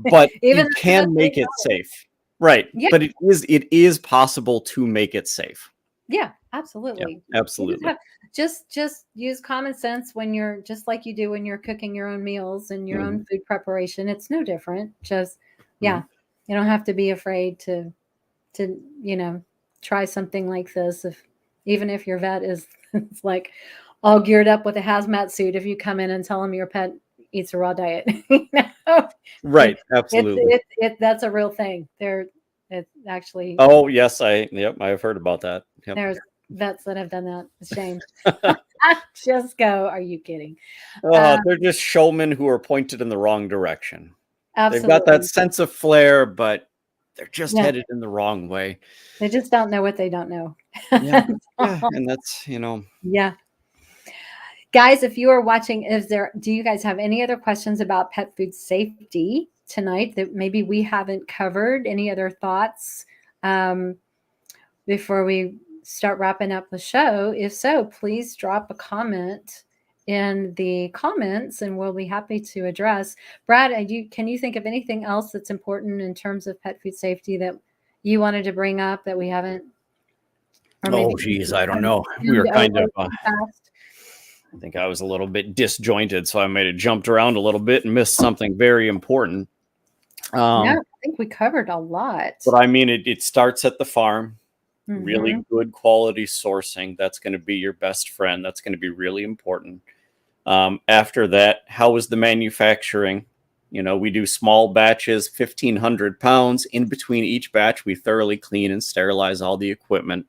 But you can make it safe. Right. Yeah. But it is possible to make it safe. Yeah, absolutely. Yeah, absolutely. Just use common sense when you're just like you do when you're cooking your own meals and your own food preparation. It's no different. Just you don't have to be afraid to try something like this even if your vet is it's like all geared up with a hazmat suit if you come in and tell them your pet eats a raw diet. Right, absolutely. That's a real thing. It's actually yes, I've heard about that. Yep. There's vets that have done that. It's a shame. Just go. Are you kidding? They're just showmen who are pointed in the wrong direction. Absolutely. They've got that sense of flair, but they're just headed in the wrong way. They just don't know what they don't know. Yeah, and that's Yeah. Guys, if you are watching, do you guys have any other questions about pet food safety tonight that maybe we haven't covered? Any other thoughts before we start wrapping up the show? If so, please drop a comment in the comments and we'll be happy to address. Brad, can you think of anything else that's important in terms of pet food safety that you wanted to bring up that we haven't? Oh, geez, I don't know. We were kind of, I think I was a little bit disjointed, so I might have jumped around a little bit and missed something very important. I think we covered a lot. But I mean, it starts at the farm. Really good quality sourcing. That's going to be your best friend. That's going to be really important. After that, how is the manufacturing? We do small batches, 1,500 pounds. In between each batch, we thoroughly clean and sterilize all the equipment.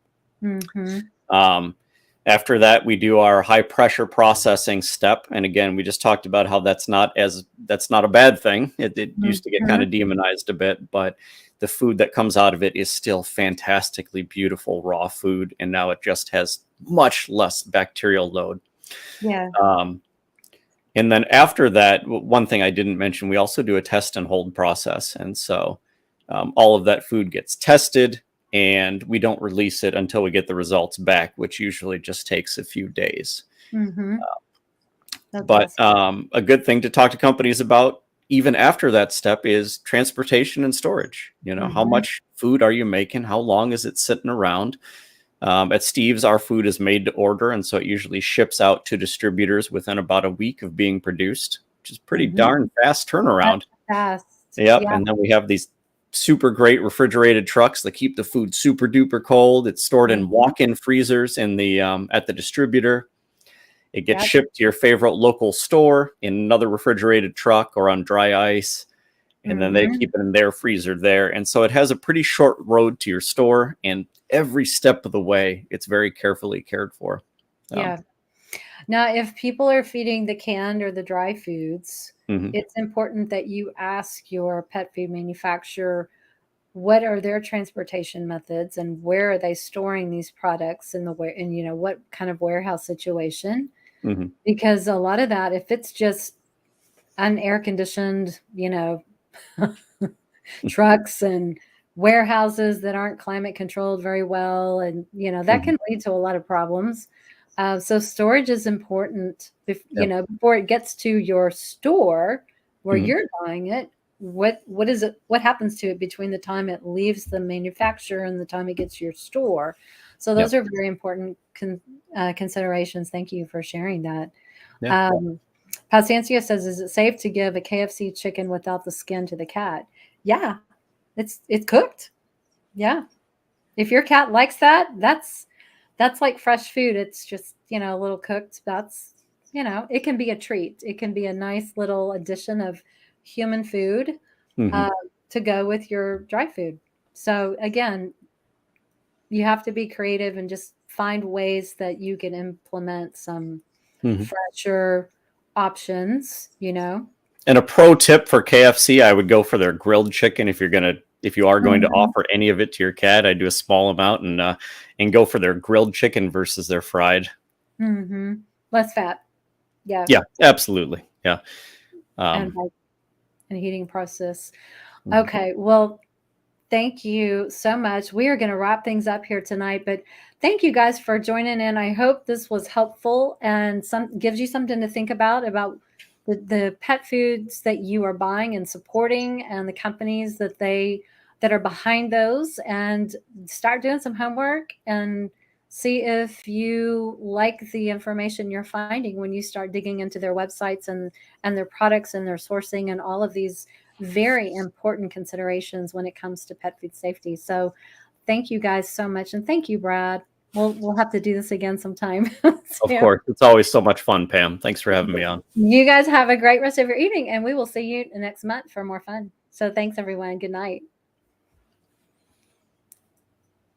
After that, we do our high pressure processing step. And again, we just talked about how that's not a bad thing. It used to get kind of demonized a bit, but the food that comes out of it is still fantastically beautiful raw food. And now it just has much less bacterial load. Yeah. And then after that, one thing I didn't mention, we also do a test and hold process. And so all of that food gets tested and we don't release it until we get the results back, which usually just takes a few days. But awesome. A good thing to talk to companies about even after that step is transportation and storage. How much food are you making? How long is it sitting around? At Steve's, our food is made to order, and so it usually ships out to distributors within about a week of being produced, which is pretty darn fast turnaround. That's fast. Yep. Yeah. And then we have these super great refrigerated trucks that keep the food super duper cold. It's stored in walk-in freezers in the at the distributor. It gets shipped to your favorite local store in another refrigerated truck or on dry ice. And then they keep it in their freezer there. And so it has a pretty short road to your store. And every step of the way, it's very carefully cared for. Yeah. Now, if people are feeding the canned or the dry foods, it's important that you ask your pet food manufacturer, what are their transportation methods and where are they storing these products and what kind of warehouse situation? Because a lot of that, if it's just unair conditioned, trucks and warehouses that aren't climate controlled very well, and that can lead to a lot of problems. So storage is important. Before it gets to your store where you're buying it, what is it? What happens to it between the time it leaves the manufacturer and the time it gets to your store? So those are very important considerations. Thank you for sharing that. Pastancia says, "Is it safe to give a KFC chicken without the skin to the cat?" Yeah, it's cooked. Yeah, if your cat likes that, that's like fresh food. It's just, you know, a little cooked. That's, you know, it can be a treat. It can be a nice little addition of human food Mhm. to go with your dry food. So again, you have to be creative and just find ways that you can implement some Mhm. fresher options, you know. And a pro tip for KFC, I would go for their grilled chicken if you are going to Mhm. offer any of it to your cat. I do a small amount and go for their grilled chicken versus their fried. Mhm. Less fat. Yeah. Yeah, absolutely. Yeah. And Um, like and heating process. mhm. Okay. Well, thank you so much. We are going to wrap things up here tonight, but thank you guys for joining in. I hope this was helpful and some gives you something to think about the pet foods that you are buying and supporting and the companies that are behind those, and start doing some homework and see if you like the information you're finding when you start digging into their websites and their products and their sourcing and all of these very important considerations when it comes to pet food safety. So thank you guys so much. And thank you, Brad. We'll have to do this again sometime. Of So, course, it's always so much fun, Pam. Thanks for having me on. you guys have a great rest of your evening, and we will see you next month for more fun. So thanks, everyone. Good night.